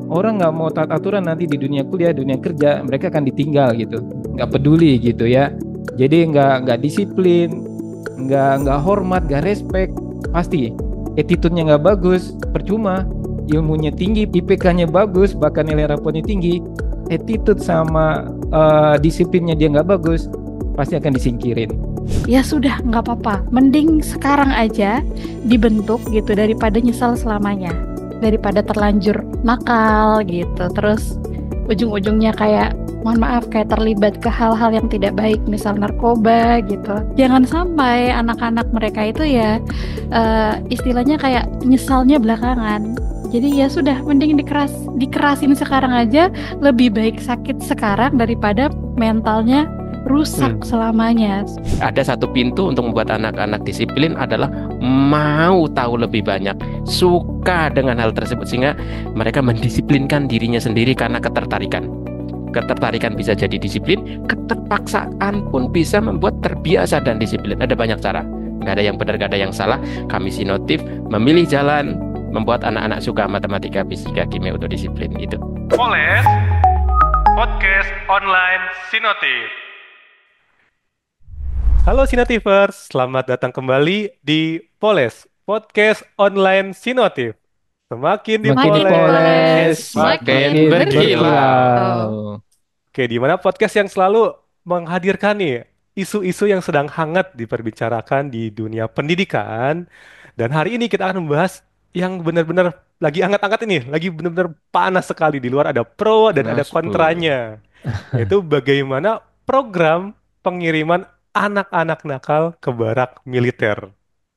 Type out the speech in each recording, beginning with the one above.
orang nggak mau taat aturan nanti di dunia kuliah, dunia kerja mereka akan ditinggal gitu, nggak peduli gitu ya. Jadi nggak disiplin, nggak hormat, nggak respect, pasti attitude-nya nggak bagus, percuma. Ilmunya tinggi, IPK-nya bagus, bahkan nilai rapotnya tinggi, attitude sama disiplinnya dia nggak bagus, pasti akan disingkirin. Ya sudah, nggak apa-apa. Mending sekarang aja dibentuk gitu daripada nyesal selamanya. Daripada terlanjur nakal gitu. Terus ujung-ujungnya kayak, mohon maaf, kayak terlibat ke hal-hal yang tidak baik, misal narkoba gitu. Jangan sampai anak-anak mereka itu ya istilahnya kayak nyesalnya belakangan. Jadi ya sudah, mending dikerasin sekarang aja, lebih baik sakit sekarang daripada mentalnya rusak Hmm. selamanya. Ada satu pintu untuk membuat anak-anak disiplin adalah mau tahu lebih banyak, suka dengan hal tersebut sehingga mereka mendisiplinkan dirinya sendiri karena ketertarikan. Ketertarikan bisa jadi disiplin, keterpaksaan pun bisa membuat terbiasa dan disiplin. Ada banyak cara. Nggak ada yang benar, nggak ada yang salah. Kami Sinotif memilih jalan membuat anak-anak suka matematika, fisika, kimia untuk disiplin itu. Poles Podcast Online Sinotif. Halo Sinotifers, selamat datang kembali di Poles Podcast Online Sinotif. Semakin Makin Makin dipoles, dipoles, dipoles, makin makin berkilau. berkilau. Oke, di mana podcast yang selalu menghadirkan nih isu-isu yang sedang hangat diperbicarakan di dunia pendidikan. Dan hari ini kita akan membahas yang benar-benar lagi hangat-hangat ini, lagi benar-benar panas sekali. Di luar ada pro dan ada Gaspol. kontranya. Yaitu bagaimana program pengiriman anak-anak nakal ke barak militer.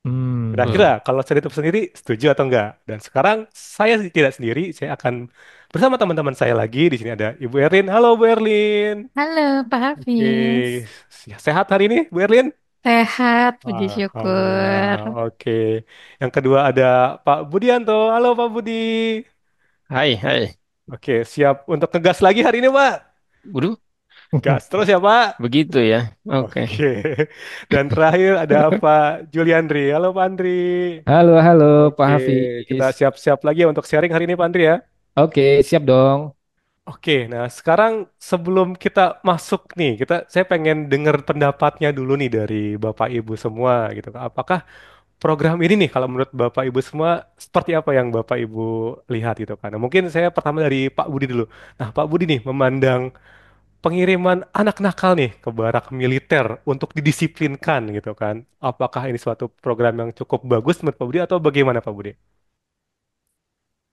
Hmm. Kira-kira Hmm. kalau saya itu sendiri setuju atau enggak? Dan sekarang saya tidak sendiri, saya akan bersama teman-teman saya lagi. Di sini ada Ibu Erlin. Halo Bu Erlin. Halo Pak Oke, Hafiz. sehat hari ini Bu Erlin? Sehat, puji Alhamdulillah. syukur. Oke. Yang kedua ada Pak Budianto. Halo Pak Budi. Hai, hai. Oke, siap untuk ngegas lagi hari ini Pak? Waduh, Gas terus ya Pak? begitu ya. Oke. Oke. Dan terakhir ada Pak Juliandri. Halo Pak Andri. Halo, halo Pak Oke, kita Hafiz. siap-siap lagi ya untuk sharing hari ini Pak Andri ya. Oke, siap dong. Oke, nah sekarang sebelum kita masuk nih, saya pengen dengar pendapatnya dulu nih dari Bapak Ibu semua gitu. Apakah program ini nih kalau menurut Bapak Ibu semua seperti apa yang Bapak Ibu lihat gitu kan? Nah, mungkin saya pertama dari Pak Budi dulu. Nah, Pak Budi nih memandang pengiriman anak nakal nih ke barak militer untuk didisiplinkan gitu kan. Apakah ini suatu program yang cukup bagus menurut Pak Budi atau bagaimana Pak Budi?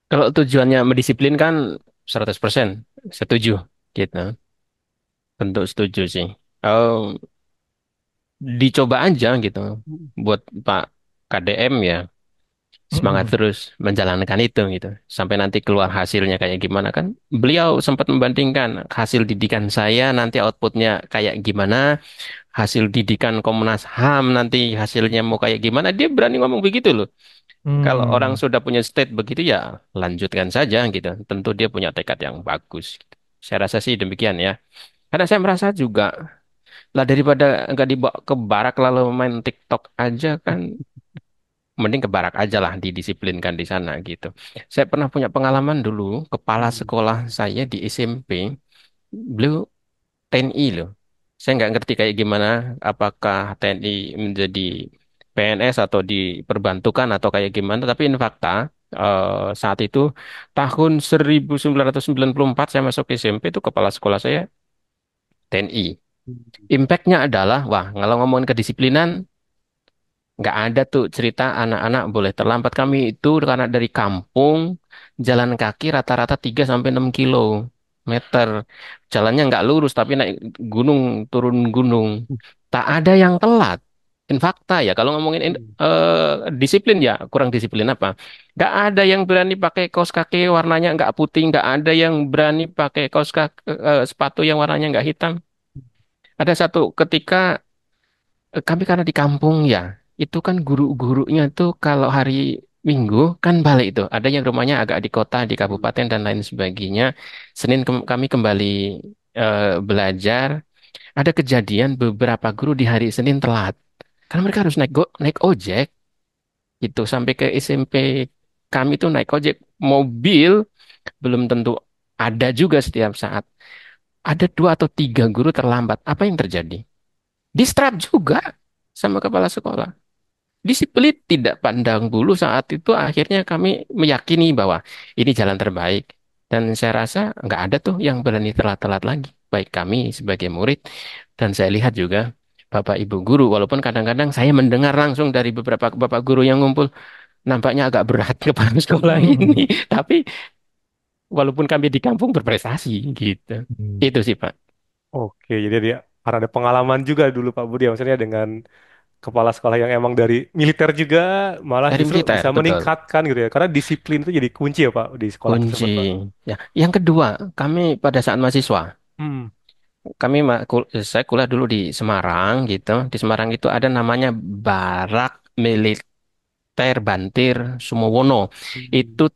Kalau tujuannya mendisiplinkan 100% setuju gitu. Tentu setuju sih. Oh, dicoba aja gitu buat Pak KDM ya. Semangat Mm-mm. terus menjalankan itu gitu sampai nanti keluar hasilnya kayak gimana kan beliau sempat membandingkan hasil didikan saya nanti outputnya kayak gimana hasil didikan Komnas HAM nanti hasilnya mau kayak gimana dia berani ngomong begitu loh kalau orang Hmm. sudah punya state begitu ya lanjutkan saja gitu tentu dia punya tekad yang bagus gitu. Saya rasa sih demikian ya karena saya merasa juga lah daripada nggak dibawa ke barak lalu main TikTok aja kan mending ke barak aja lah didisiplinkan di sana gitu. Saya pernah punya pengalaman dulu, kepala Hmm. sekolah saya di SMP, beliau TNI loh. Saya nggak ngerti kayak gimana, apakah TNI menjadi PNS atau diperbantukan atau kayak gimana, tapi in fakta saat itu tahun 1994 saya masuk SMP itu kepala sekolah saya TNI. Impactnya adalah, wah, kalau ngomongin kedisiplinan, nggak ada tuh cerita anak-anak boleh terlambat. Kami itu karena dari kampung, jalan kaki rata-rata 3 sampai 6 kilometer. Jalannya nggak lurus, tapi naik gunung, turun gunung. Tak ada yang telat. In fakta ya, kalau ngomongin disiplin ya, kurang disiplin apa? Nggak ada yang berani pakai kaos kaki warnanya nggak putih, nggak ada yang berani pakai kaos kaki, sepatu yang warnanya nggak hitam. Ada satu ketika kami karena di kampung ya, itu kan guru-gurunya tuh kalau hari Minggu kan balik itu. Ada yang rumahnya agak di kota, di kabupaten dan lain sebagainya. Senin kami kembali belajar. Ada kejadian beberapa guru di hari Senin telat. Karena mereka harus naik ojek gitu sampai ke SMP kami tuh naik ojek. mobil belum tentu ada juga setiap saat. Ada 2 atau 3 guru terlambat. Apa yang terjadi? Distrap juga sama kepala sekolah. Disiplin tidak pandang bulu saat itu akhirnya kami meyakini bahwa ini jalan terbaik. Dan saya rasa nggak ada tuh yang berani telat-telat lagi. Baik kami sebagai murid dan saya lihat juga Bapak Ibu guru. Walaupun kadang-kadang saya mendengar langsung dari beberapa Bapak guru yang ngumpul. Nampaknya agak berat kepala sekolah ini. Tapi walaupun kami di kampung berprestasi gitu. Hmm. Itu sih Pak. Oke, jadi dia karena ada pengalaman juga dulu Pak Budi, ya, maksudnya dengan kepala sekolah yang emang dari militer juga, malah Dari justru militer, bisa betul. meningkatkan gitu ya. Karena disiplin itu jadi kunci ya Pak di sekolah Kunci. tersebut Pak. Ya, yang kedua, kami pada saat mahasiswa, Hmm. kami saya kuliah dulu di Semarang gitu. Di Semarang itu ada namanya Barak Militer Bantir Sumowono. Hmm. Itu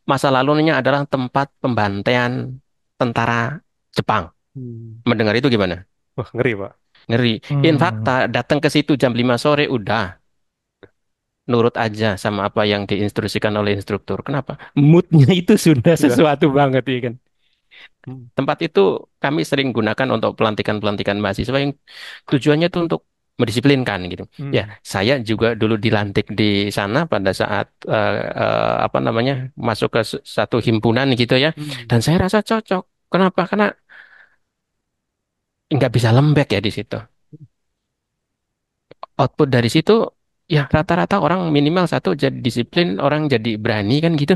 masa lalunya adalah tempat pembantaian tentara Jepang. Hmm. Mendengar itu gimana? Wah, ngeri Pak. Ngeri. In Hmm. fakta, datang ke situ jam 5 sore udah nurut aja sama apa yang diinstruksikan oleh instruktur. Kenapa? Moodnya itu sudah Udah. sesuatu banget ya kan. Hmm. Tempat itu kami sering gunakan untuk pelantikan-pelantikan mahasiswa yang tujuannya itu untuk mendisiplinkan gitu. Ya, Hmm. saya juga dulu dilantik di sana pada saat apa namanya masuk ke satu himpunan gitu ya, Hmm. dan saya rasa cocok. Kenapa? Karena nggak bisa lembek ya di situ. Output dari situ ya rata-rata orang minimal satu jadi disiplin, orang jadi berani kan gitu.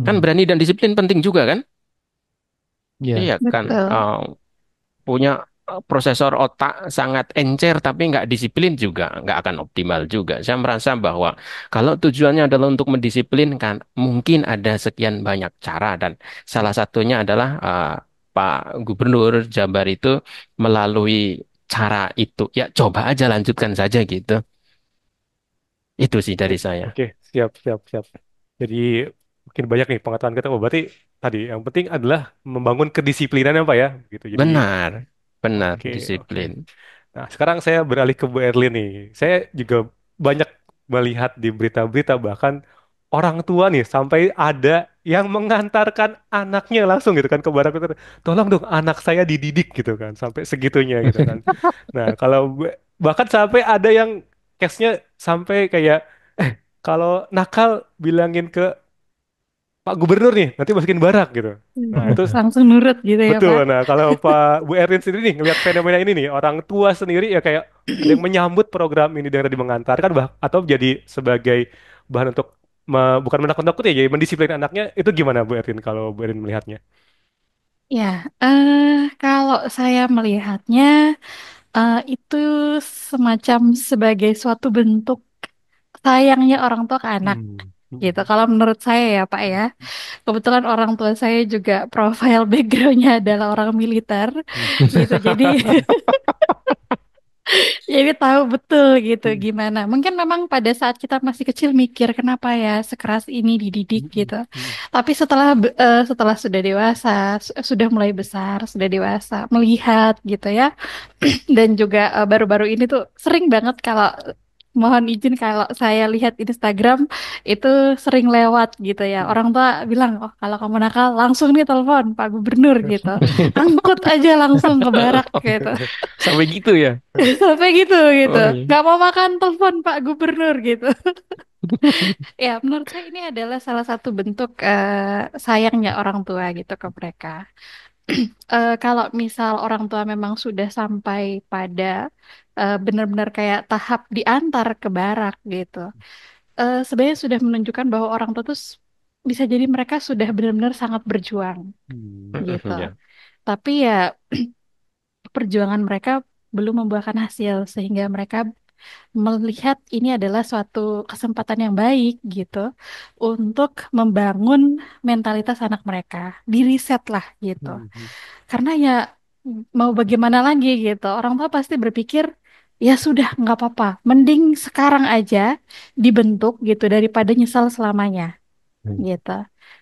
Kan Hmm. berani dan disiplin penting juga kan? Ya. Iya kan. Betul. Punya prosesor otak sangat encer tapi nggak disiplin juga nggak akan optimal juga. Saya merasa bahwa kalau tujuannya adalah untuk mendisiplinkan, mungkin ada sekian banyak cara dan salah satunya adalah Pak Gubernur Jabar itu melalui cara itu. Ya coba aja lanjutkan saja gitu. Itu sih dari saya. Oke, siap, siap, siap. Jadi makin banyak nih pengetahuan kita. Oh, berarti tadi yang penting adalah membangun kedisiplinan ya Pak ya, gitu. Jadi Benar, benar oke, oke. disiplin. Nah, sekarang saya beralih ke Bu Erlin nih. Saya juga banyak melihat di berita-berita bahkan orang tua nih sampai ada yang mengantarkan anaknya langsung gitu kan ke barak itu. Tolong dong anak saya dididik gitu kan sampai segitunya gitu kan. Nah, kalau bahkan sampai ada yang case-nya sampai kayak kalau nakal bilangin ke Pak Gubernur nih nanti masukin barak gitu. Nah, itu Langsung nurut gitu ya, betul. Pak. Nah, kalau Bu Erin sendiri nih ngelihat fenomena ini nih, orang tua sendiri ya kayak ada yang menyambut program ini dengan tadi mengantarkan atau jadi sebagai bahan untuk bukan menakut-nakuti ya, jadi mendisiplin anaknya itu gimana Bu Erin kalau Bu Erin melihatnya? Ya, kalau saya melihatnya itu semacam sebagai suatu bentuk sayangnya orang tua ke anak Hmm. gitu. Kalau menurut saya ya Pak ya, kebetulan orang tua saya juga profile backgroundnya adalah orang militer Hmm. gitu. Jadi jadi tahu betul gitu Hmm. gimana. Mungkin memang pada saat kita masih kecil mikir kenapa ya sekeras ini dididik Hmm. gitu. Hmm. Tapi setelah sudah dewasa, sudah mulai besar, sudah dewasa, melihat gitu ya. Dan juga baru-baru ini tuh sering banget kalau mohon izin kalau saya lihat Instagram itu sering lewat gitu ya. Hmm. Orang tua bilang, "Oh, kalau kamu nakal langsung nih telepon Pak Gubernur gitu. Angkut aja langsung ke barak gitu." Sampai gitu ya. Sampai gitu gitu. Oh iya. Nggak mau makan telepon Pak Gubernur gitu. Ya, menurut saya ini adalah salah satu bentuk sayangnya orang tua gitu ke mereka. Kalau misal orang tua memang sudah sampai pada benar-benar kayak tahap diantar ke barak gitu, sebenarnya sudah menunjukkan bahwa orang tua tuh bisa jadi mereka sudah benar-benar sangat berjuang gitu. Ya. Tapi ya perjuangan mereka belum membuahkan hasil sehingga mereka melihat ini adalah suatu kesempatan yang baik gitu untuk membangun mentalitas anak mereka, diriset lah gitu. Hmm. Karena ya mau bagaimana lagi gitu. Orang tua pasti berpikir ya sudah nggak apa-apa. Mending sekarang aja dibentuk gitu daripada nyesal selamanya Hmm. gitu.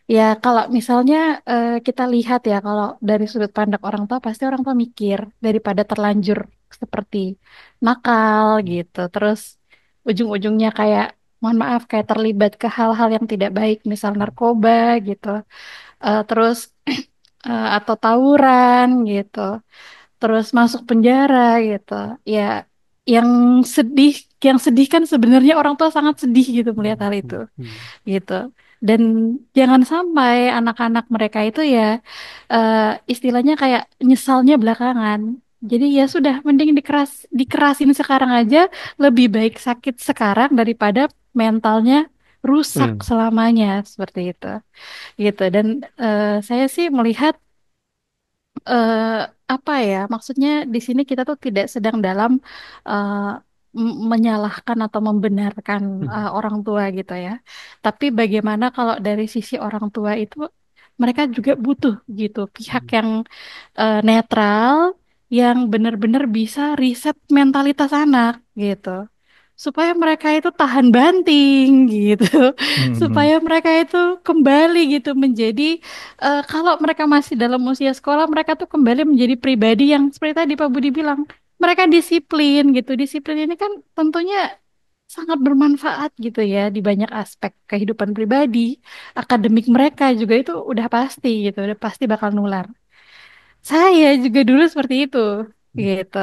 Ya kalau misalnya kita lihat ya kalau dari sudut pandang orang tua pasti orang tua mikir daripada terlanjur seperti nakal gitu. Terus ujung-ujungnya kayak mohon maaf kayak terlibat ke hal-hal yang tidak baik, misal narkoba gitu. Terus atau tawuran gitu, terus masuk penjara gitu. Ya, yang sedih, yang sedih kan sebenarnya orang tua sangat sedih gitu melihat hal itu gitu. Dan jangan sampai anak-anak mereka itu ya eh, istilahnya kayak nyesalnya belakangan. Jadi ya sudah, mending dikerasin sekarang aja, lebih baik sakit sekarang daripada mentalnya rusak Hmm. selamanya seperti itu gitu. Dan saya sih melihat eh, apa ya, maksudnya di sini kita tuh tidak sedang dalam eh, menyalahkan atau membenarkan orang tua gitu ya. Tapi bagaimana kalau dari sisi orang tua itu mereka juga butuh gitu pihak yang netral, yang benar-benar bisa riset mentalitas anak gitu, supaya mereka itu tahan banting gitu, Hmm. supaya mereka itu kembali gitu menjadi kalau mereka masih dalam usia sekolah, mereka tuh kembali menjadi pribadi yang seperti tadi Pak Budi bilang, mereka disiplin gitu. Disiplin ini kan tentunya sangat bermanfaat gitu ya di banyak aspek kehidupan pribadi, akademik mereka juga itu udah pasti gitu, udah pasti bakal nular. Saya juga dulu seperti itu gitu.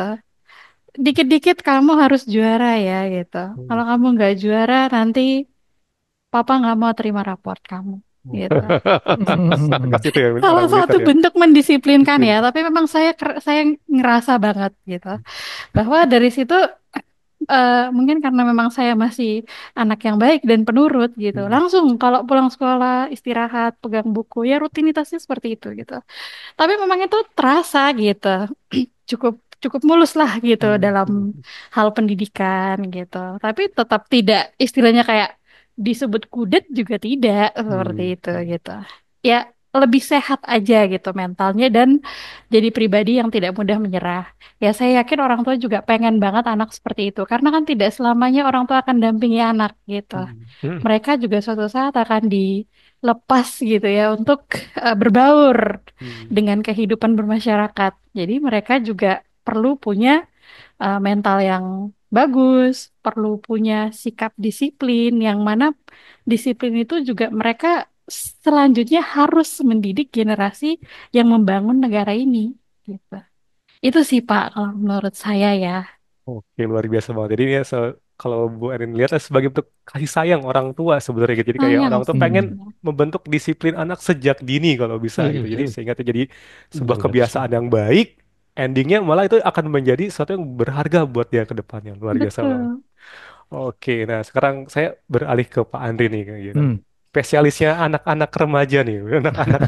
Dikit-dikit kamu harus juara ya gitu. Kalau kamu nggak juara nanti papa nggak mau terima raport kamu gitu. Tegas itu ya Salah orang militer satu ya. bentuk mendisiplinkan Disiplin. ya, tapi memang saya ngerasa banget gitu bahwa dari situ mungkin karena memang saya masih anak yang baik dan penurut gitu. Hmm. Langsung kalau pulang sekolah istirahat, pegang buku ya, rutinitasnya seperti itu gitu. Tapi memang itu terasa gitu. Cukup cukup mulus lah gitu Hmm. dalam hal pendidikan gitu. Tapi tetap tidak istilahnya kayak disebut kudet juga tidak seperti Hmm. itu gitu. Ya lebih sehat aja gitu mentalnya dan jadi pribadi yang tidak mudah menyerah. Ya saya yakin orang tua juga pengen banget anak seperti itu karena kan tidak selamanya orang tua akan dampingi anak gitu. Hmm. Hmm. Mereka juga suatu saat akan dilepas gitu ya untuk berbaur Hmm. dengan kehidupan bermasyarakat. Jadi mereka juga perlu punya mental yang bagus, perlu punya sikap disiplin, yang mana disiplin itu juga mereka selanjutnya harus mendidik generasi yang membangun negara ini. Gitu. Itu sih Pak, kalau menurut saya ya. Oke, luar biasa banget. Jadi ya kalau Bu Erin lihat sebagai bentuk kasih sayang orang tua sebenarnya gitu. Jadi kayak Sayang orang tua pengen Hmm. sebenarnya. membentuk disiplin anak sejak dini kalau bisa gitu. Jadi Hmm. sehingga itu jadi sebuah Benar kebiasaan sekali. yang baik. Endingnya malah itu akan menjadi sesuatu yang berharga buat dia ke depannya. Luar biasa banget. Betul. Oke, nah sekarang saya beralih ke Pak Andri nih kayak gitu. Hmm. Spesialisnya anak-anak remaja nih, anak-anak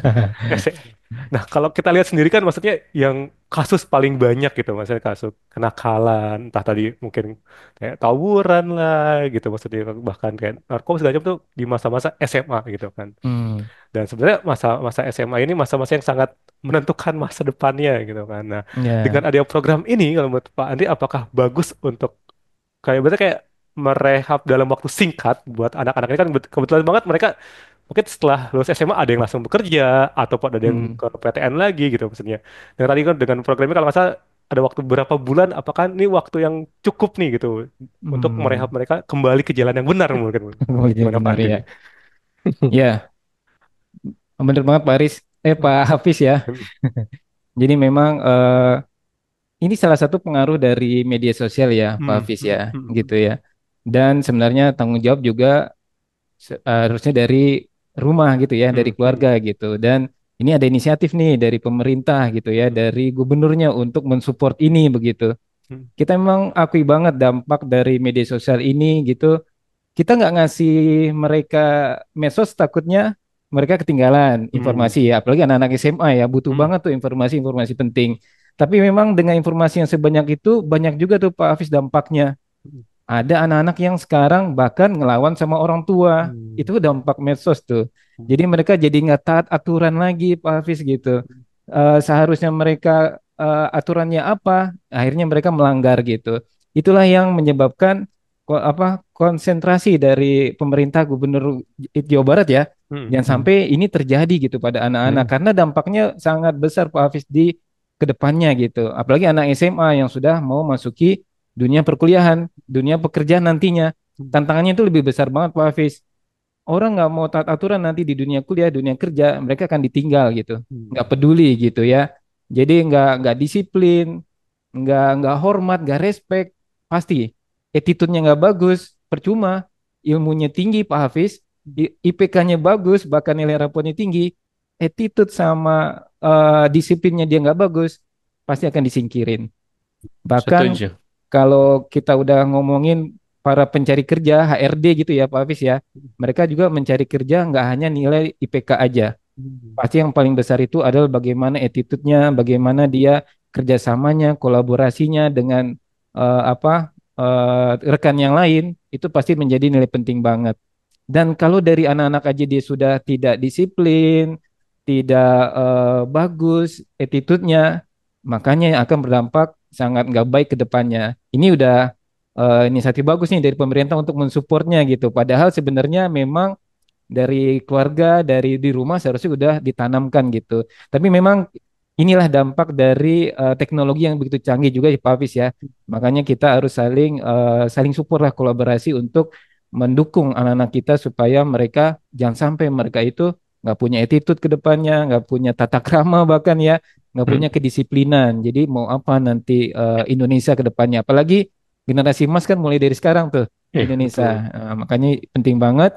SMA. Nah, kalau kita lihat sendiri kan maksudnya yang kasus paling banyak gitu, maksudnya kasus kenakalan, entah tadi mungkin kayak tawuran lah gitu, maksudnya bahkan kayak narkoba segala macam tuh di masa-masa SMA gitu kan. Hmm. Dan sebenarnya masa-masa SMA ini masa-masa yang sangat menentukan masa depannya gitu kan. Nah, dengan Ya. adanya program ini, kalau menurut Pak Andri, apakah bagus untuk kayak berarti kayak merehab dalam waktu singkat buat anak-anak ini kan kebetulan banget mereka mungkin setelah lulus SMA ada yang langsung bekerja ataupun ada yang Hmm. ke PTN lagi gitu maksudnya. Dan tadi kan dengan program ini kalau nggak salah ada waktu berapa bulan, apakah ini waktu yang cukup nih gitu untuk merehab Hmm. mereka kembali ke jalan yang benar mungkin. Oh, iya Gimana Pak benar Andri ya. nih? Ya, benar banget Pak Aris. Pak Hafiz ya. Jadi memang ini salah satu pengaruh dari media sosial ya, Pak Hmm, Hafiz hmm, ya, hmm, gitu ya. Dan sebenarnya tanggung jawab juga harusnya dari rumah gitu ya, dari hmm, hmm, keluarga gitu. Dan ini ada inisiatif nih dari pemerintah gitu ya, hmm, dari gubernurnya untuk mensupport ini begitu. hmm, Kita memang akui banget dampak dari media sosial ini gitu. Kita nggak ngasih mereka medsos, takutnya mereka ketinggalan hmm, informasi ya, apalagi anak-anak SMA ya, butuh hmm, banget tuh informasi-informasi penting. Tapi memang dengan informasi yang sebanyak itu banyak juga tuh Pak Hafiz dampaknya. hmm, Ada anak-anak yang sekarang bahkan ngelawan sama orang tua. hmm, Itu dampak medsos tuh. hmm, Jadi mereka jadi nggak taat aturan lagi, Pak Hafiz gitu. Seharusnya mereka aturannya apa, akhirnya mereka melanggar gitu. Itulah yang menyebabkan konsentrasi dari pemerintah Gubernur Jawa Barat ya. hmm, Jangan Hmm. sampai ini terjadi gitu pada anak-anak Hmm. karena dampaknya sangat besar Pak Hafiz di kedepannya gitu. Apalagi anak SMA yang sudah mau masuki dunia perkuliahan, dunia pekerjaan nantinya. Hmm. Tantangannya itu lebih besar banget Pak Hafiz. Orang nggak mau taat aturan nanti di dunia kuliah, dunia kerja, mereka akan ditinggal gitu. Nggak Hmm. peduli gitu ya. Jadi nggak disiplin, nggak hormat, nggak respect, pasti attitude-nya nggak bagus, percuma. Ilmunya tinggi Pak Hafiz, IPK-nya bagus, bahkan nilai rapotnya tinggi, attitude sama disiplinnya dia nggak bagus, pasti akan disingkirin. Bahkan Setuju. kalau kita udah ngomongin para pencari kerja, HRD gitu ya Pak Hafiz ya, mereka juga mencari kerja nggak hanya nilai IPK aja. Hmm. Pasti yang paling besar itu adalah bagaimana attitude-nya, bagaimana dia kerjasamanya, kolaborasinya dengan rekan yang lain, itu pasti menjadi nilai penting banget. Dan kalau dari anak-anak aja dia sudah tidak disiplin, tidak bagus attitude-nya, makanya akan berdampak sangat nggak baik ke depannya. Ini udah inisiatif bagus nih dari pemerintah untuk mensupportnya gitu. Padahal sebenarnya memang dari keluarga, dari di rumah seharusnya udah ditanamkan gitu. Tapi memang inilah dampak dari teknologi yang begitu canggih juga ya Pak Hafiz ya. Makanya kita harus saling support lah, kolaborasi untuk mendukung anak-anak kita supaya mereka jangan sampai mereka itu nggak punya attitude ke depannya, nggak punya tata krama bahkan ya, nggak Hmm. punya kedisiplinan. Jadi mau apa nanti Indonesia ke depannya? Apalagi generasi emas kan mulai dari sekarang tuh Iya, Indonesia. Betul. Makanya penting banget.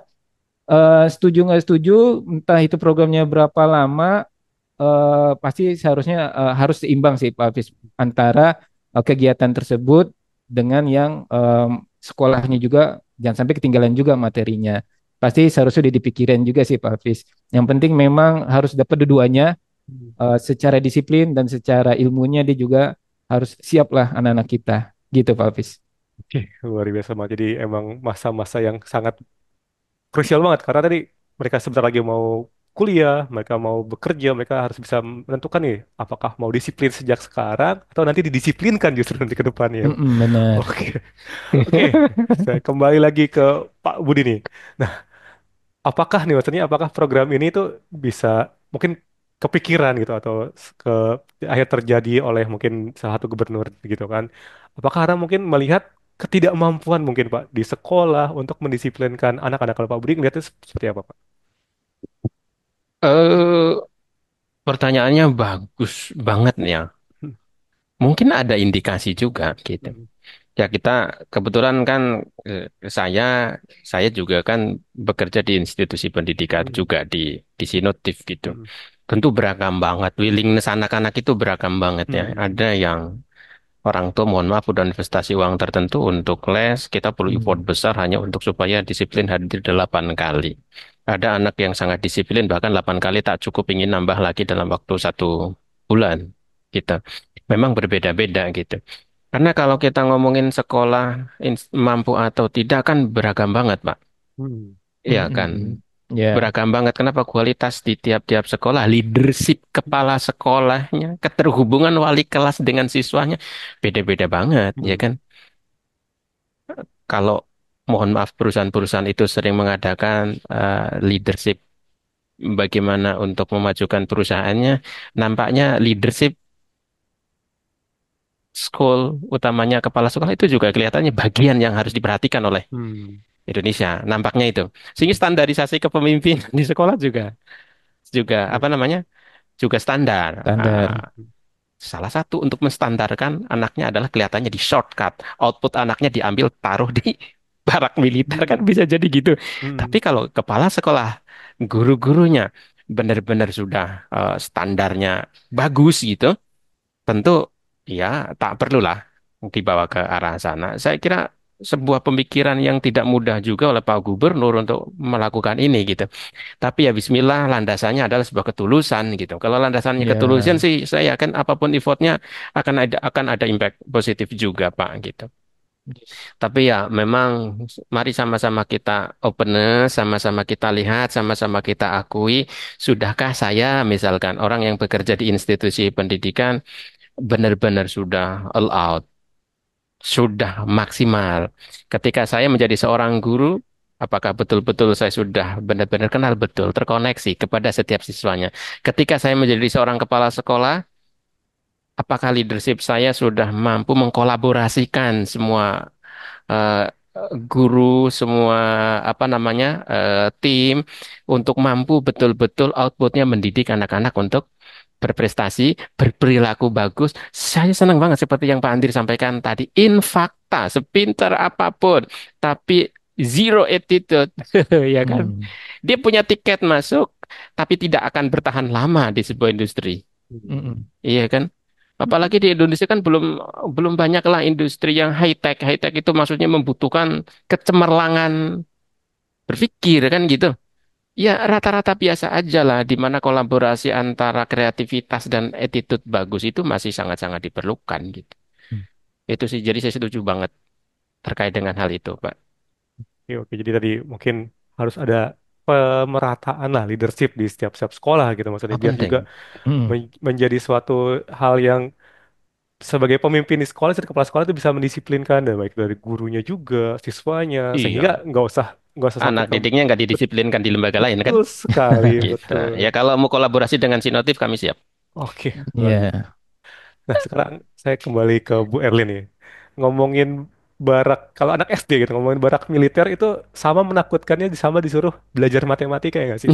Setuju nggak setuju, entah itu programnya berapa lama, pasti seharusnya harus seimbang sih Pak Hafiz antara kegiatan tersebut dengan yang sekolahnya juga jangan sampai ketinggalan juga materinya. Pasti seharusnya udah dipikirin juga sih Pak Hafiz. Yang penting memang harus dapat dua-duanya Hmm. secara disiplin dan secara ilmunya dia juga harus siap lah anak-anak kita. Gitu Pak Hafiz. Oke, luar biasa banget. Jadi emang masa-masa yang sangat krusial banget karena tadi mereka sebentar lagi mau kuliah, mereka mau bekerja, mereka harus bisa menentukan nih apakah mau disiplin sejak sekarang atau nanti didisiplinkan justru nanti ke depannya. Mm-mm, benar. Oke, oke. Saya kembali lagi ke Pak Budi nih. Nah, apakah nih maksudnya apakah program ini tuh bisa mungkin kepikiran gitu atau ke akhir terjadi oleh mungkin salah satu gubernur gitu kan? Apakah karena mungkin melihat ketidakmampuan mungkin Pak di sekolah untuk mendisiplinkan anak-anak kalau Pak Budi ngeliatnya seperti apa Pak? eh Pertanyaannya bagus banget ya. Hmm. Mungkin ada indikasi juga gitu. Hmm. Ya kita kebetulan kan eh, saya saya juga kan bekerja di institusi pendidikan Hmm. juga di Sinotif gitu. Hmm. Tentu beragam banget. Willingness anak-anak itu beragam banget ya. Hmm. Ada yang orang tua mohon maaf udah investasi uang tertentu untuk les, kita perlu effort Hmm. besar hanya untuk supaya disiplin hadir 8 kali. Ada anak yang sangat disiplin bahkan 8 kali tak cukup ingin nambah lagi dalam waktu 1 bulan gitu. Memang berbeda-beda gitu. Karena kalau kita ngomongin sekolah mampu atau tidak kan beragam banget, Pak. Hmm. Iya kan? Mm-mm. Ya, Beragam banget. Kenapa kualitas di tiap-tiap sekolah, leadership kepala sekolahnya, keterhubungan wali kelas dengan siswanya beda-beda banget, ya Hmm. kan? Kalau mohon maaf perusahaan-perusahaan itu sering mengadakan leadership bagaimana untuk memajukan perusahaannya, nampaknya leadership school utamanya kepala sekolah itu juga kelihatannya bagian yang harus diperhatikan oleh Hmm. Indonesia, nampaknya itu. Sehingga standarisasi kepemimpinan di sekolah juga juga Oke. apa namanya? Juga standar. standar. Salah satu untuk menstandarkan anaknya adalah kelihatannya di shortcut. Output anaknya diambil taruh di barak militer kan Hmm. bisa jadi gitu. Hmm. Tapi kalau kepala sekolah, guru-gurunya benar-benar sudah standarnya bagus gitu, tentu ya tak perlulah dibawa ke arah sana. Saya kira sebuah pemikiran yang tidak mudah juga oleh Pak Gubernur untuk melakukan ini gitu. Tapi ya Bismillah landasannya adalah sebuah ketulusan gitu. Kalau landasannya ketulusan Ya, sih saya yakin apapun effortnya akan ada impact positif juga Pak gitu. Tapi ya memang mari sama-sama kita openness, sama-sama kita lihat, sama-sama kita akui, sudahkah saya misalkan orang yang bekerja di institusi pendidikan benar-benar sudah all out, sudah maksimal. Ketika saya menjadi seorang guru, apakah betul-betul saya sudah benar-benar kenal betul, terkoneksi kepada setiap siswanya. Ketika saya menjadi seorang kepala sekolah, apakah leadership saya sudah mampu mengkolaborasikan semua guru, semua apa namanya tim untuk mampu betul-betul outputnya mendidik anak-anak untuk berprestasi, berperilaku bagus. Saya senang banget seperti yang Pak Andri sampaikan tadi. In fakta, sepintar apapun, tapi zero attitude, ya kan? Hmm. Dia punya tiket masuk, tapi tidak akan bertahan lama di sebuah industri. Mm-mm. Iya kan? Apalagi di Indonesia kan belum belum banyak lah industri yang high tech. High tech itu maksudnya membutuhkan kecemerlangan berpikir kan gitu. Ya rata-rata biasa aja lah, di mana kolaborasi antara kreativitas dan attitude bagus itu masih sangat-sangat diperlukan gitu. Itu sih, jadi saya setuju banget terkait dengan hal itu, Pak. Oke, oke. Jadi tadi mungkin harus ada pemerataan lah leadership di setiap sekolah gitu maksudnya Oh, biar juga penting. Mm. menjadi suatu hal yang sebagai pemimpin di sekolah, jadi kepala sekolah itu bisa mendisiplinkan dan baik dari gurunya juga, siswanya, sehingga Iya. nggak usah sampai Anak ke didiknya nggak didisiplinkan di lembaga lain kan? betul sekali, Gitu. betul. Ya kalau mau kolaborasi dengan Sinotif kami siap. Oke, luar biasa. Ya. Nah, sekarang saya kembali ke Bu Erlin nih. Ngomongin barak, kalau anak SD gitu, ngomongin barak militer itu sama menakutkannya sama disuruh belajar matematika ya nggak sih?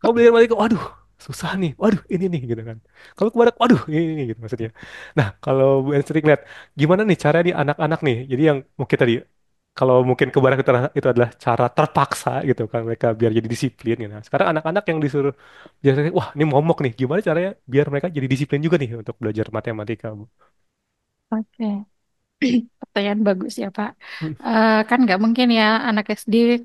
Kamu belajar matematika, waduh, susah nih, waduh, ini nih gitu kan. Kalau ke barak, waduh, ini gitu maksudnya. Nah, kalau Bu Erlin sering lihat, gimana nih cara nih anak-anak nih, jadi yang mungkin tadi, kalau mungkin ke barak itu adalah cara terpaksa gitu kan, mereka biar jadi disiplin gitu. Nah, sekarang anak-anak yang disuruh, biasanya, wah ini momok nih, gimana caranya biar mereka jadi disiplin juga nih untuk belajar matematika, Bu? Oke, pertanyaan bagus ya Pak. Hmm. Kan nggak mungkin ya anak SD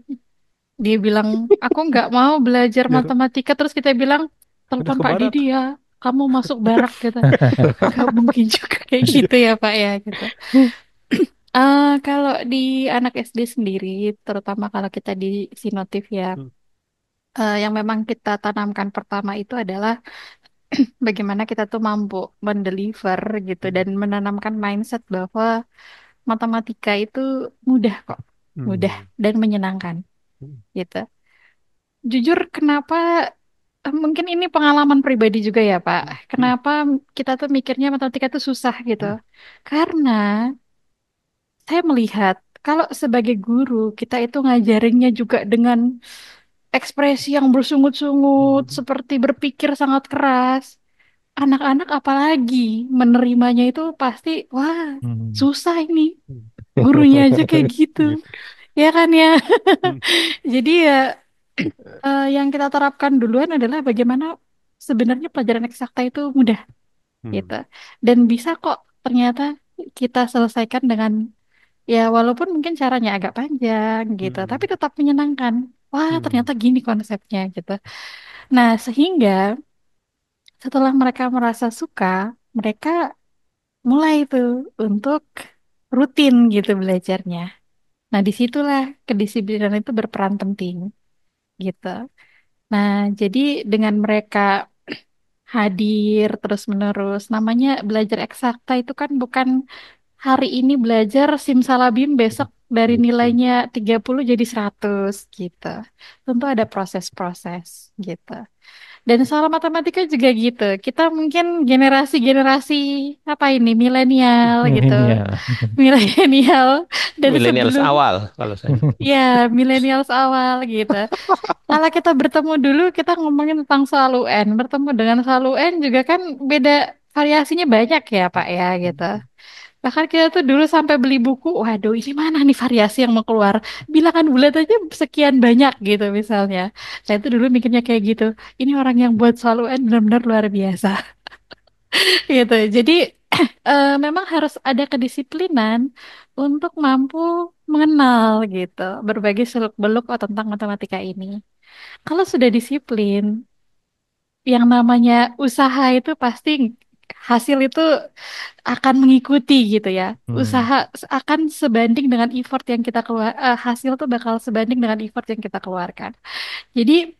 dia bilang, aku nggak mau belajar Biar matematika, terus kita bilang, udah telepon ke Pak barak. Didi ya, kamu masuk barak gitu. Nggak mungkin juga kayak Iya. gitu ya Pak ya gitu. Kalau di anak SD sendiri, terutama kalau kita di Sinotif ya, Hmm. yang memang kita tanamkan pertama itu adalah bagaimana kita tuh mampu mendeliver gitu dan Hmm. menanamkan mindset bahwa matematika itu mudah kok, mudah Hmm. dan menyenangkan Hmm. gitu. Jujur kenapa mungkin ini pengalaman pribadi juga ya Pak. Hmm. Kenapa kita tuh mikirnya matematika itu susah gitu? Karena saya melihat kalau sebagai guru kita itu ngajarinnya juga dengan ekspresi yang bersungut-sungut, Hmm. seperti berpikir sangat keras. Anak-anak apalagi menerimanya itu pasti, wah, Hmm. susah ini. Hmm. Gurunya aja kayak gitu. Gitu. Ya kan ya. Hmm. Jadi ya yang kita terapkan duluan adalah bagaimana sebenarnya pelajaran eksakta itu mudah gitu. Hmm. Dan bisa kok ternyata kita selesaikan dengan ya walaupun mungkin caranya agak panjang gitu, Hmm. tapi tetap menyenangkan. Wah, Hmm. ternyata gini konsepnya gitu. Nah, sehingga setelah mereka merasa suka, mereka mulai tuh untuk rutin gitu belajarnya. Nah, disitulah kedisiplinan itu berperan penting gitu. Nah, jadi dengan mereka hadir terus-menerus, namanya belajar eksakta itu kan bukan hari ini belajar simsalabim, besok dari Gitu. nilainya 30 jadi 100 gitu. Tentu ada proses-proses gitu. Dan soal matematika juga gitu. Kita mungkin generasi-generasi apa ini milenial gitu. Milenial. Milenial dan Milenials sebelum awal kalau saya. ya milenials awal gitu. Kalau kita bertemu dulu kita ngomongin tentang soal UN, bertemu dengan soal UN juga kan beda variasinya banyak ya Pak ya gitu. Bahkan kita tuh dulu sampai beli buku, waduh ini mana nih variasi yang mau keluar? Bilangan bulat aja sekian banyak gitu misalnya. Saya tuh dulu mikirnya kayak gitu. Ini orang yang buat soal UN benar-benar luar biasa gitu. Jadi memang harus ada kedisiplinan untuk mampu mengenal gitu berbagai seluk-beluk tentang matematika ini. Kalau sudah disiplin, yang namanya usaha itu pasti hasil itu akan mengikuti gitu ya. Hmm. Usaha akan sebanding dengan effort yang kita keluar, hasil tuh bakal sebanding dengan effort yang kita keluarkan. Jadi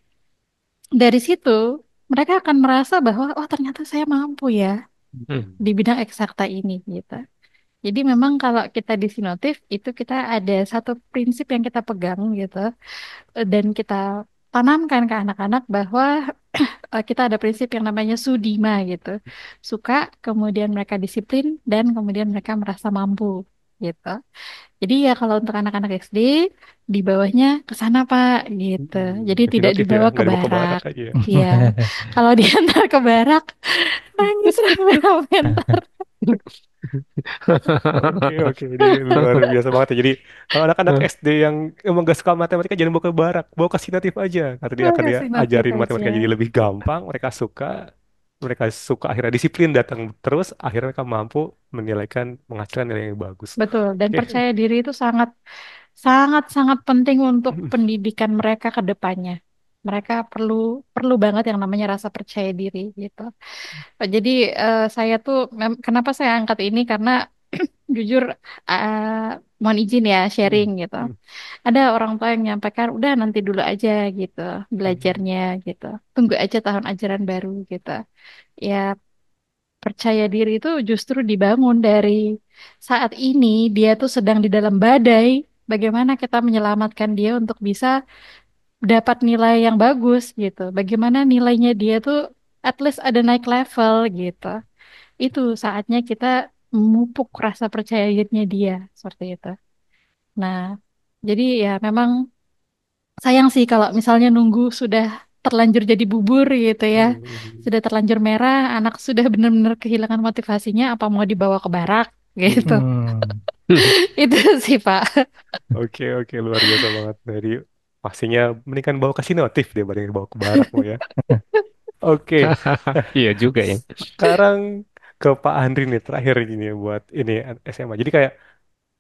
dari situ mereka akan merasa bahwa oh ternyata saya mampu ya Hmm. di bidang eksakta ini gitu. Jadi memang kalau kita di Sinotif itu kita ada satu prinsip yang kita pegang gitu dan kita tanamkan ke anak-anak bahwa kita ada prinsip yang namanya sudima gitu. Suka, kemudian mereka disiplin dan kemudian mereka merasa mampu gitu. Jadi ya kalau untuk anak-anak SD di bawahnya ke sana Pak gitu. Jadi tidak Definitif ya, dibawa ke nggak dibawa ke barak barak. aja ya. Iya. Kalau diantar ke barak nangis ramai-ramai. Oke, oke, ini luar biasa banget ya. Jadi kalau anak-anak SD yang emang gak suka matematika jangan bawa ke barak, bawa ke sinatif aja. Karena dia akan dia Kasih notif ajarin aja. matematika jadi lebih gampang, mereka suka akhirnya disiplin datang terus, akhirnya mereka mampu menghasilkan nilai yang bagus. Betul. Dan Oke. percaya diri itu sangat sangat sangat penting untuk pendidikan mereka ke depannya. Mereka perlu perlu banget yang namanya rasa percaya diri gitu. Jadi saya tuh kenapa saya angkat ini karena jujur mohon izin ya sharing gitu. Ada orang tua yang menyampaikan udah nanti dulu aja gitu belajarnya gitu. Tunggu aja tahun ajaran baru gitu. Ya percaya diri itu justru dibangun dari saat ini dia tuh sedang di dalam badai. Bagaimana kita menyelamatkan dia untuk bisa dapat nilai yang bagus gitu. Bagaimana nilainya dia tuh at least ada naik level gitu. Itu saatnya kita memupuk rasa percaya dirinya dia seperti itu. Nah, jadi ya memang sayang sih kalau misalnya nunggu sudah terlanjur jadi bubur gitu ya. Sudah terlanjur merah, anak sudah benar-benar kehilangan motivasinya apa mau dibawa ke barak gitu. Hmm. Itu sih, Pak. Oke, oke, luar biasa banget. Jadi pastinya mendingan bawa ke sinotif deh dibanding bawa ke barak mau ya. Oke, Iya juga ya. sekarang ke Pak Andri nih terakhir ini buat ini SMA. Jadi kayak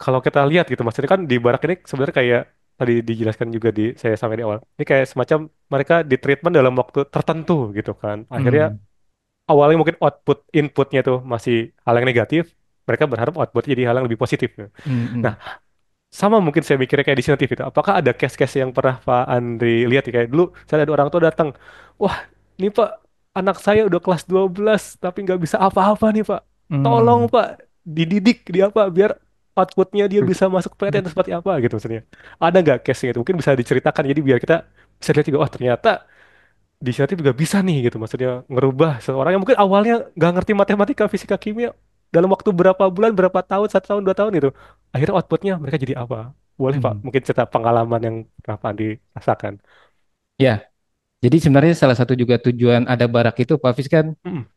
kalau kita lihat gitu, maksudnya kan di barak ini sebenarnya kayak tadi dijelaskan juga di saya sampai di awal. Ini kayak semacam mereka di treatment dalam waktu tertentu gitu kan. Akhirnya Hmm. awalnya mungkin inputnya tuh masih hal yang negatif, mereka berharap output jadi hal yang lebih positif. Hmm. Nah, Hmm. sama mungkin saya mikirnya kayak di sini TV itu. Apakah ada case-case yang pernah Pak Andri lihat ya? Kayak dulu saya ada orang tua datang, wah ini Pak anak saya udah kelas 12 tapi nggak bisa apa-apa nih Pak. Tolong Hmm. Pak dididik dia Pak biar outputnya dia bisa masuk PTN atau seperti apa gitu maksudnya. Ada nggak case-nya itu? Mungkin bisa diceritakan jadi biar kita bisa lihat juga, oh ternyata di sini juga bisa nih gitu maksudnya ngerubah seseorang yang mungkin awalnya nggak ngerti matematika, fisika, kimia dalam waktu berapa bulan, berapa tahun, 1 tahun, 2 tahun gitu. Akhirnya outputnya mereka jadi apa? Boleh Pak, Hmm. mungkin cerita pengalaman yang pernah Pak Andi rasakan. Ya, jadi sebenarnya salah satu juga tujuan ada barak itu, Pak Hafiz kan, Hmm,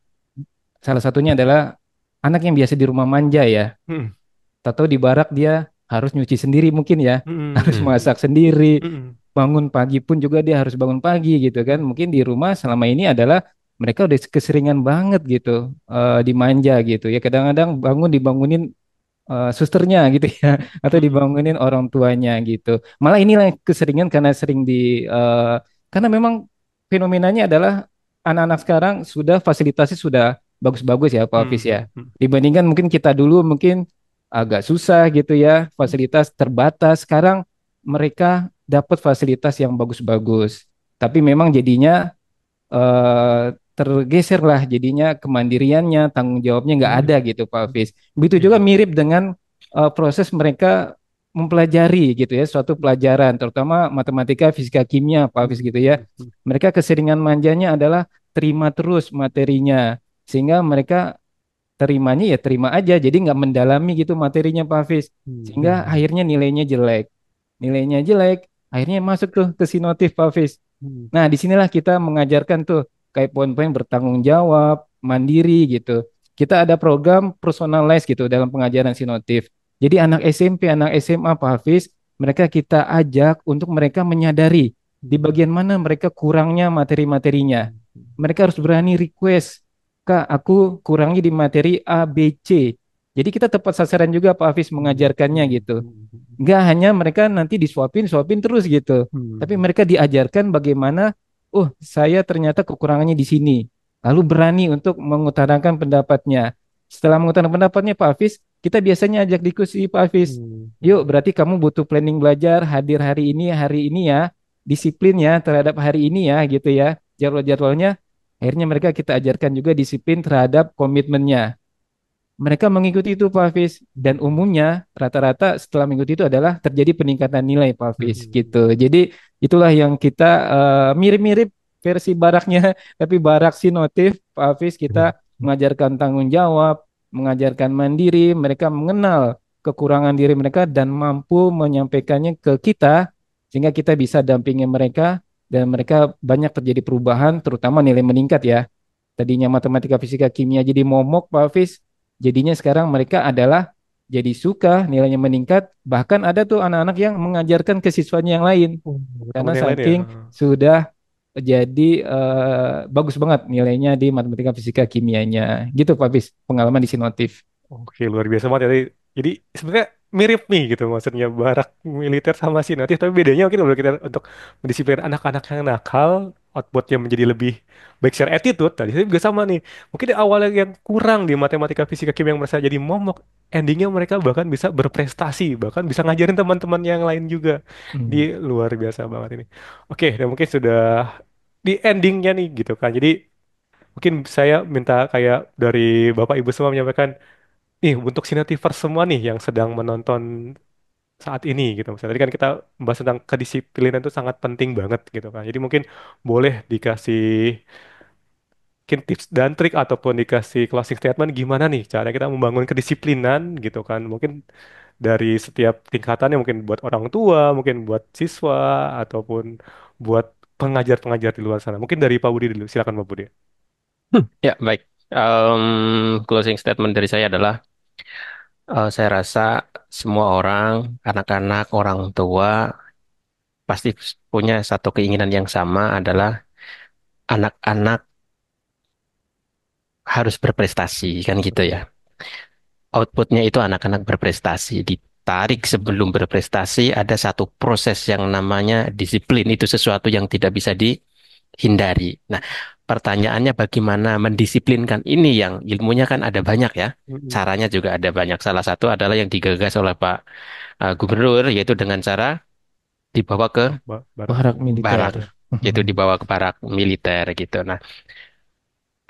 salah satunya adalah anak yang biasa di rumah manja ya. hmm, Tahu di barak dia harus nyuci sendiri mungkin ya, harus hmm, Hmm. masak sendiri, hmm, bangun pagi pun juga dia harus bangun pagi gitu kan. Mungkin di rumah selama ini adalah mereka udah keseringan banget gitu dimanja gitu ya. Kadang-kadang bangun dibangunin susternya gitu ya, atau hmm, dibangunin orang tuanya gitu. Malah inilah yang keseringan karena sering karena memang fenomenanya adalah anak-anak sekarang sudah fasilitasnya sudah bagus-bagus ya Pak hmm, Hafiz ya. hmm, hmm, Dibandingkan mungkin kita dulu mungkin agak susah gitu ya, fasilitas terbatas. Sekarang mereka dapat fasilitas yang bagus-bagus. Tapi memang jadinya tergeser lah jadinya kemandiriannya, tanggung jawabnya nggak hmm, ada gitu Pak Hafiz. Begitu juga iya, mirip dengan proses mereka mempelajari gitu ya suatu pelajaran, terutama matematika, fisika, kimia Pak Hafiz hmm, gitu ya. hmm, hmm, Mereka keseringan manjanya adalah terima terus materinya, sehingga mereka terimanya ya terima aja, jadi nggak mendalami gitu materinya Pak Hafiz, hmm, sehingga akhirnya nilainya jelek, akhirnya masuk tuh ke sinotif Pak Hafiz. hmm, Nah, disinilah kita mengajarkan tuh kayak poin-poin bertanggung jawab, mandiri gitu. Kita ada program personalized gitu dalam pengajaran sinotif. Jadi anak SMP, anak SMA, Pak Hafiz, mereka kita ajak untuk mereka menyadari di hmm, bagian mana mereka kurangnya materi-materinya. hmm, hmm, Mereka harus berani request, Kak, aku kurangnya di materi A, B, C. Jadi kita tepat sasaran juga Pak Hafiz hmm, mengajarkannya hmm, gitu. hmm, hmm, Nggak hanya mereka nanti disuapin, suapin terus gitu. Tapi hmm, mereka diajarkan bagaimana, oh saya ternyata kekurangannya di sini. Lalu berani untuk mengutarakan pendapatnya. Setelah mengutarakan pendapatnya Pak Hafiz, kita biasanya ajak diskusi Pak Hafiz. hmm, Yuk, berarti kamu butuh planning belajar, hadir hari ini ya, disiplin ya terhadap hari ini ya gitu ya, jadwal-jadwalnya. Akhirnya mereka kita ajarkan juga disiplin terhadap komitmennya. Mereka mengikuti itu Pak Hafiz, dan hmm, umumnya rata-rata setelah mengikuti itu adalah terjadi peningkatan nilai Pak hmm, Hafiz hmm, gitu. Jadi itulah yang kita mirip-mirip versi baraknya tapi barak sinotif Pak Hafiz, Hmm. kita mengajarkan tanggung jawab, mengajarkan mandiri, mereka mengenal. kekurangan diri mereka dan mampu menyampaikannya ke kita sehingga kita bisa dampingi mereka dan mereka banyak terjadi perubahan terutama nilai meningkat ya. Tadinya matematika, fisika, kimia jadi momok Pak Hafiz, jadinya sekarang mereka adalah jadi suka, nilainya meningkat, bahkan ada tuh anak-anak yang mengajarkan ke siswanya yang lain Temen karena yang lain ya. saking sudah jadi bagus banget nilainya di matematika, fisika, kimianya. Gitu Pak Hafiz, pengalaman di Sinotif. Oke, luar biasa banget. Jadi sebenarnya mirip nih gitu maksudnya barak militer sama Sinotif, tapi bedanya mungkin kalau kita untuk mendisiplin anak-anak yang nakal, outputnya menjadi lebih baik secara attitude. Tadi saya juga sama nih. Mungkin di awalnya yang kurang di matematika, fisika, kimia yang merasa jadi momok, endingnya mereka bahkan bisa berprestasi, bahkan bisa ngajarin teman-teman yang lain juga. Di Hmm. luar biasa banget ini. Oke, dan mungkin sudah di endingnya nih gitu kan. Jadi mungkin saya minta kayak dari Bapak Ibu semua menyampaikan nih untuk Cinetivers semua nih yang sedang menonton saat ini gitu. Misalnya tadi kan kita membahas tentang kedisiplinan itu sangat penting banget gitu kan. Jadi mungkin boleh dikasih mungkin tips dan trik ataupun dikasih closing statement gimana nih cara kita membangun kedisiplinan gitu kan. Mungkin dari setiap tingkatannya mungkin buat orang tua, mungkin buat siswa ataupun buat pengajar-pengajar di luar sana. Mungkin dari Pak Budi dulu. Silakan Pak Budi. Ya, baik. Closing statement dari saya adalah saya rasa semua orang, anak-anak, orang tua pasti punya satu keinginan yang sama adalah anak-anak harus berprestasi kan gitu ya. Outputnya itu anak-anak berprestasi. Ditarik sebelum berprestasi ada satu proses yang namanya disiplin. Itu sesuatu yang tidak bisa dihindari. Nah, pertanyaannya bagaimana mendisiplinkan ini yang ilmunya kan ada banyak ya. Mm-mm. Caranya juga ada banyak. Salah satu adalah yang digagas oleh Pak Gubernur, yaitu dengan cara dibawa ke Barak. Barak barak, militer. yaitu dibawa ke barak militer gitu. Nah,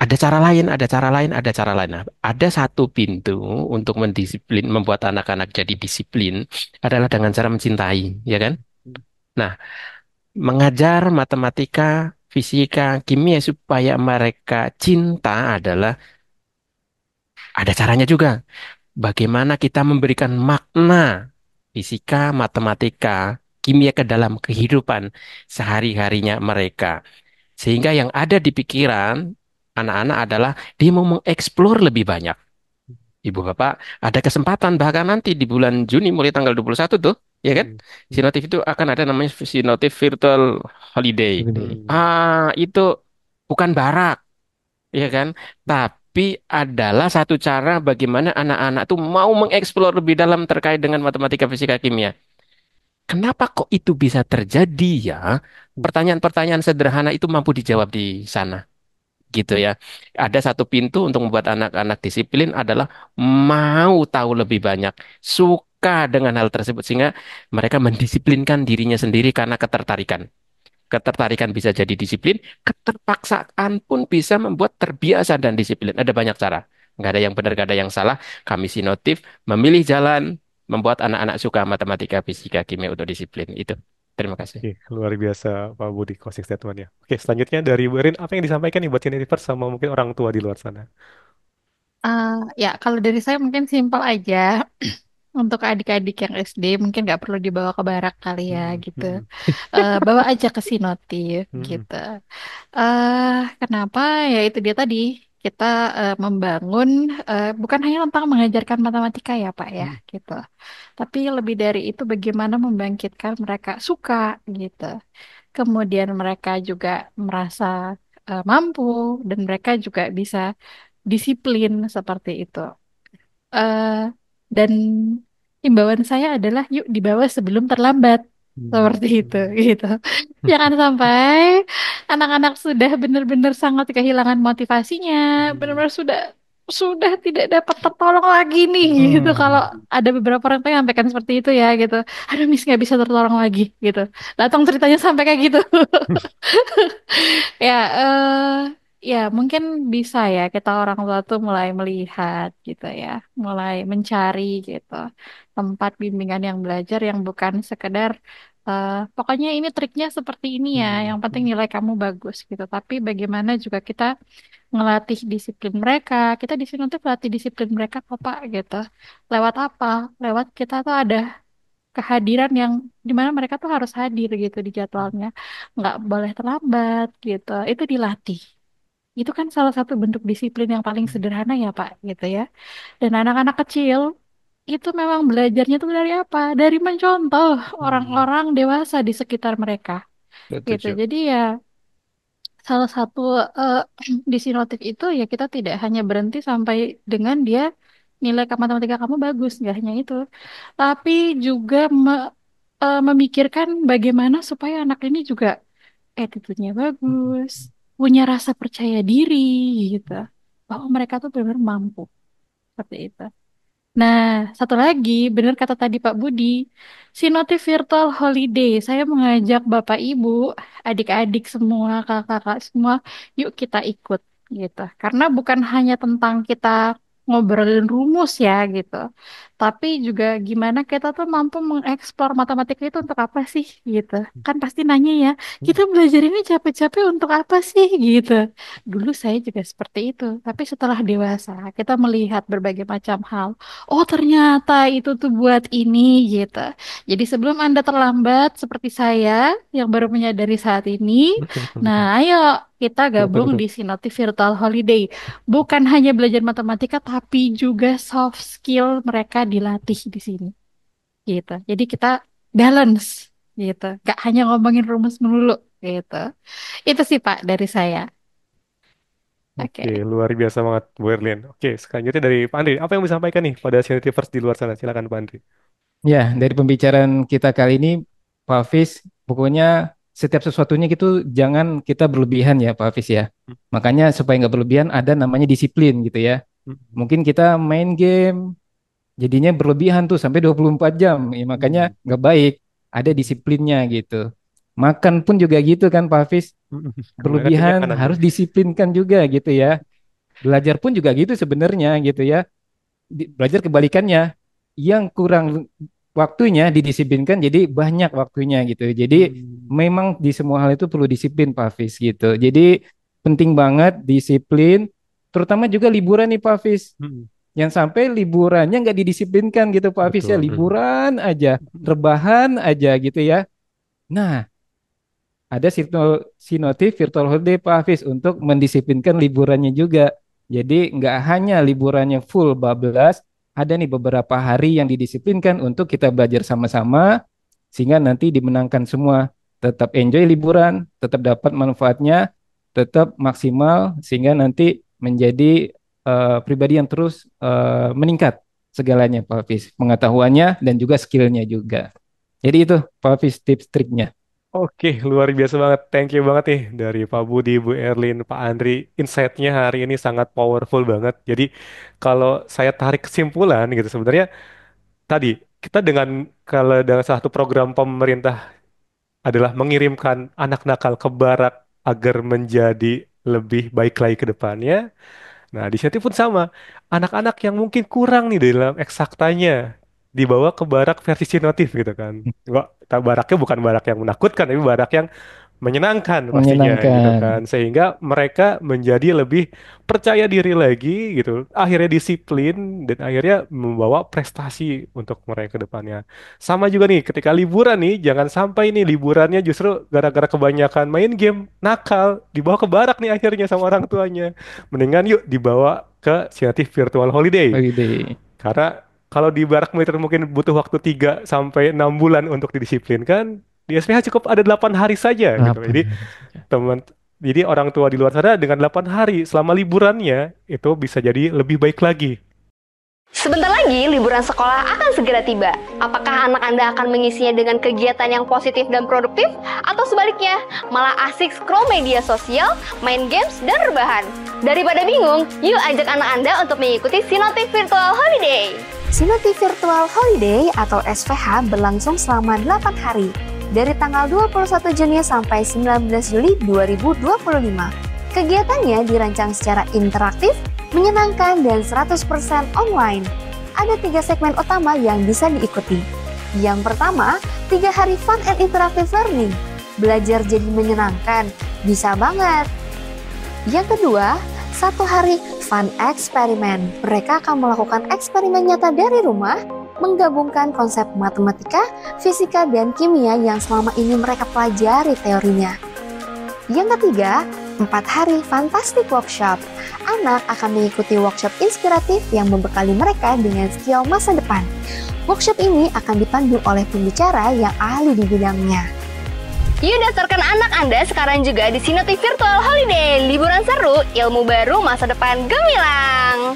ada cara lain, ada cara lain, ada cara lain. Nah, ada satu pintu untuk mendisiplin, membuat anak-anak jadi disiplin adalah dengan cara mencintai, ya kan? Nah, mengajar matematika, fisika, kimia supaya mereka cinta adalah ada caranya juga. Bagaimana kita memberikan makna fisika, matematika, kimia ke dalam kehidupan sehari-harinya mereka. Sehingga yang ada di pikiran anak-anak adalah dia mau mengeksplor lebih banyak. Ibu Bapak ada kesempatan bahkan nanti di bulan Juni mulai tanggal 21 tuh, ya kan? Mm-mm. Sinotif itu akan ada namanya Sinotif Virtual Holiday. Gede. Itu bukan barak, ya kan? Tapi adalah satu cara bagaimana anak-anak tuh mau mengeksplor lebih dalam terkait dengan matematika, fisika, kimia. Kenapa kok itu bisa terjadi ya? Pertanyaan-pertanyaan sederhana itu mampu dijawab di sana. Gitu ya. Ada satu pintu untuk membuat anak-anak disiplin adalah mau tahu lebih banyak, suka dengan hal tersebut sehingga mereka mendisiplinkan dirinya sendiri karena ketertarikan. Ketertarikan bisa jadi disiplin, keterpaksaan pun bisa membuat terbiasa dan disiplin. Ada banyak cara. Nggak ada yang benar, nggak ada yang salah. Kami Sinotif memilih jalan membuat anak-anak suka matematika, fisika, kimia untuk disiplin. Itu. Terima kasih. Oke, luar biasa Pak Budi closing statementnya. Oke, selanjutnya dari Bu Erin, apa yang disampaikan nih buat Jennifer sama mungkin orang tua di luar sana? Ah, ya, kalau dari saya mungkin simpel aja. Untuk adik-adik yang SD mungkin nggak perlu dibawa ke barak kali ya Mm, gitu. mm, Bawa aja ke Sinotif mm, gitu. Kenapa? Ya itu dia tadi. Kita membangun bukan hanya tentang mengajarkan matematika ya Pak ya mm, gitu. Tapi lebih dari itu bagaimana membangkitkan mereka suka gitu. Kemudian mereka juga merasa mampu dan mereka juga bisa disiplin seperti itu. Eh, dan himbauan saya adalah yuk dibawa sebelum terlambat. mm, Seperti itu, mm, gitu. Jangan sampai anak-anak sudah benar-benar sangat kehilangan motivasinya, mm, benar-benar sudah tidak dapat tertolong lagi nih, gitu. Kalau Hmm. ada beberapa orang tuh yang sampaikan seperti itu ya, gitu. Aduh, Miss nggak bisa tertolong lagi, gitu. Datang ceritanya sampai kayak gitu. Ya, ya mungkin bisa ya kita orang tua tuh mulai melihat gitu ya, mulai mencari gitu tempat bimbingan yang belajar yang bukan sekedar pokoknya ini triknya seperti ini ya, mm, yang penting mm, nilai kamu bagus gitu. Tapi bagaimana juga kita ngelatih disiplin mereka. Kita di sini tuh pelatih disiplin mereka kok Pak gitu. Lewat apa? Lewat kita tuh ada kehadiran yang dimana mereka tuh harus hadir gitu di jadwalnya, nggak boleh terlambat gitu. Itu dilatih. Itu kan salah satu bentuk disiplin yang paling sederhana ya Pak gitu ya. Dan anak-anak kecil itu memang belajarnya tuh dari apa? Dari mencontoh orang-orang dewasa di sekitar mereka gitu. Setuju. Jadi ya salah satu eh, disinotif itu ya kita tidak hanya berhenti sampai dengan dia nilai matematika kamu bagus, nggak hanya itu, tapi juga memikirkan bagaimana supaya anak ini juga attitude-nya bagus, punya rasa percaya diri gitu, bahwa mereka tuh benar mampu seperti itu. Nah, satu lagi, benar kata tadi Pak Budi, Sinotif Virtual Holiday. Saya mengajak Bapak Ibu, adik-adik semua, kakak-kakak semua, yuk kita ikut gitu. Karena bukan hanya tentang kita ngobrolin rumus ya gitu, tapi juga gimana kita tuh mampu mengeksplor matematika itu untuk apa sih gitu. Kan pasti nanya ya, kita belajar ini capek-capek untuk apa sih gitu. Dulu saya juga seperti itu, tapi setelah dewasa, kita melihat berbagai macam hal. Oh, ternyata itu tuh buat ini gitu. Jadi sebelum Anda terlambat seperti saya yang baru menyadari saat ini, nah ayo kita gabung di Sinoti Virtual Holiday. Bukan hanya belajar matematika, tapi juga soft skill mereka dilatih di sini. Gitu. Jadi kita balance gitu. Gak hanya ngomongin rumus melulu gitu. Itu sih Pak dari saya. Oke, Oke. luar biasa banget Bu Erlin. Oke, selanjutnya dari Pak Andri. Apa yang mau disampaikan nih pada Seniority di luar sana? Silakan Pak Andri. Ya, dari pembicaraan kita kali ini, Pak Hafiz, pokoknya setiap sesuatunya gitu jangan kita berlebihan ya, Pak Hafiz ya. Makanya supaya nggak berlebihan ada namanya disiplin gitu ya. Mungkin kita main game jadinya berlebihan tuh sampai 24 jam. Ya, makanya nggak baik. Ada disiplinnya gitu. Makan pun juga gitu kan, Pak Hafiz. Kebanyakan kenyang Berlebihan kan nanti. harus disiplinkan juga gitu ya. Belajar pun juga gitu sebenarnya gitu ya. Belajar kebalikannya, yang kurang waktunya didisiplinkan jadi banyak waktunya gitu. Jadi memang di semua hal itu perlu disiplin Pak Hafiz gitu. Jadi penting banget disiplin, terutama juga liburan nih Pak Hafiz. Yang sampai liburannya nggak didisiplinkan gitu Pak Hafiz ya, Betul. liburan aja, rebahan aja gitu ya. Nah, ada Sinotif Virtual Holiday Pak Hafiz untuk mendisiplinkan liburannya juga. Jadi nggak hanya liburannya full bablas, ada nih beberapa hari yang didisiplinkan untuk kita belajar sama-sama sehingga nanti dimenangkan semua. Tetap enjoy liburan, tetap dapat manfaatnya, tetap maksimal sehingga nanti menjadi pribadi yang terus meningkat segalanya Pak Hafiz, pengetahuannya dan juga skillnya juga. Jadi itu Pak Hafiz tips triknya. Oke, luar biasa banget. Thank you banget nih dari Pak Budi, Bu Erlin, Pak Andri. Insight-nya hari ini sangat powerful banget. Jadi kalau saya tarik kesimpulan gitu sebenarnya tadi kita kalau dengan satu program pemerintah adalah mengirimkan anak nakal ke barak agar menjadi lebih baik lagi ke depannya. Nah, di sini pun sama. Anak-anak yang mungkin kurang nih dalam eksaktanya dibawa ke barak versi sinotif gitu kan. Enggak, baraknya bukan barak yang menakutkan, tapi barak yang menyenangkan pastinya gitu Menyenangkan. kan. Sehingga mereka menjadi lebih percaya diri lagi gitu. Akhirnya disiplin dan akhirnya membawa prestasi untuk mereka ke depannya. Sama juga nih ketika liburan nih, jangan sampai nih liburannya justru gara-gara kebanyakan main game, nakal, dibawa ke barak nih akhirnya sama orang tuanya. Mendingan yuk dibawa ke Creative Virtual Holiday. Widih. Karena kalau di barak militer mungkin butuh waktu 3 sampai 6 bulan untuk didisiplinkan, di SPH cukup ada 8 hari saja gitu. Delapan Jadi hari saja. teman jadi orang tua di luar sana dengan 8 hari selama liburannya itu bisa jadi lebih baik lagi. Sebentar lagi, liburan sekolah akan segera tiba. Apakah anak Anda akan mengisinya dengan kegiatan yang positif dan produktif? Atau sebaliknya, malah asik scroll media sosial, main games, dan rebahan? Daripada bingung, yuk ajak anak Anda untuk mengikuti Sinotif Virtual Holiday. Sinotif Virtual Holiday atau SVH berlangsung selama 8 hari, dari tanggal 21 Juni sampai 19 Juli 2025. Kegiatannya dirancang secara interaktif, menyenangkan, dan 100% online. Ada 3 segmen utama yang bisa diikuti. Yang pertama, 3 hari fun and interactive learning. Belajar jadi menyenangkan, bisa banget. Yang kedua, 1 hari fun eksperimen. Mereka akan melakukan eksperimen nyata dari rumah, menggabungkan konsep matematika, fisika, dan kimia yang selama ini mereka pelajari teorinya. Yang ketiga, 4 hari fantastic workshop. Anak akan mengikuti workshop inspiratif yang membekali mereka dengan skill masa depan. Workshop ini akan dipandu oleh pembicara yang ahli di bidangnya. Yuk daftarkan anak Anda sekarang juga di Sinotive Virtual Holiday. Liburan seru, ilmu baru, masa depan gemilang.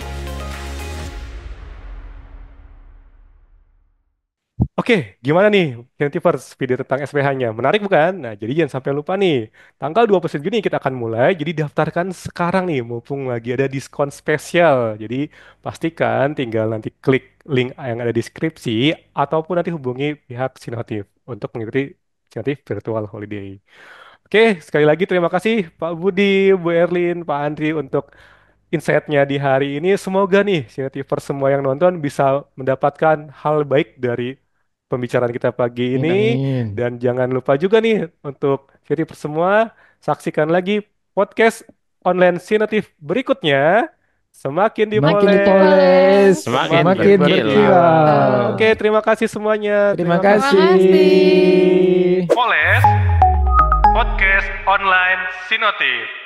Oke, gimana nih Universe video tentang SPH-nya? Menarik bukan? Nah, jadi jangan sampai lupa nih. Tanggal 29 Juni kita akan mulai, jadi daftarkan sekarang nih, mumpung lagi ada diskon spesial. Jadi pastikan tinggal nanti klik link yang ada di deskripsi, ataupun nanti hubungi pihak Sinotive untuk mengikuti Sinotive Virtual Holiday. Oke, sekali lagi terima kasih Pak Budi, Bu Erlin, Pak Andri untuk insight-nya di hari ini. Semoga nih Sinotivers semua yang nonton bisa mendapatkan hal baik dari pembicaraan kita pagi Amin, ini. amin. Dan jangan lupa juga nih untuk Sinotivers semua saksikan lagi podcast online Sinotiv berikutnya. Semakin Makin dipoles, dipoles, Semakin makin berkilau. berkilau. Oke, terima kasih semuanya. Terima Terima kasih. kasih. Poles Podcast Online Sinotiv.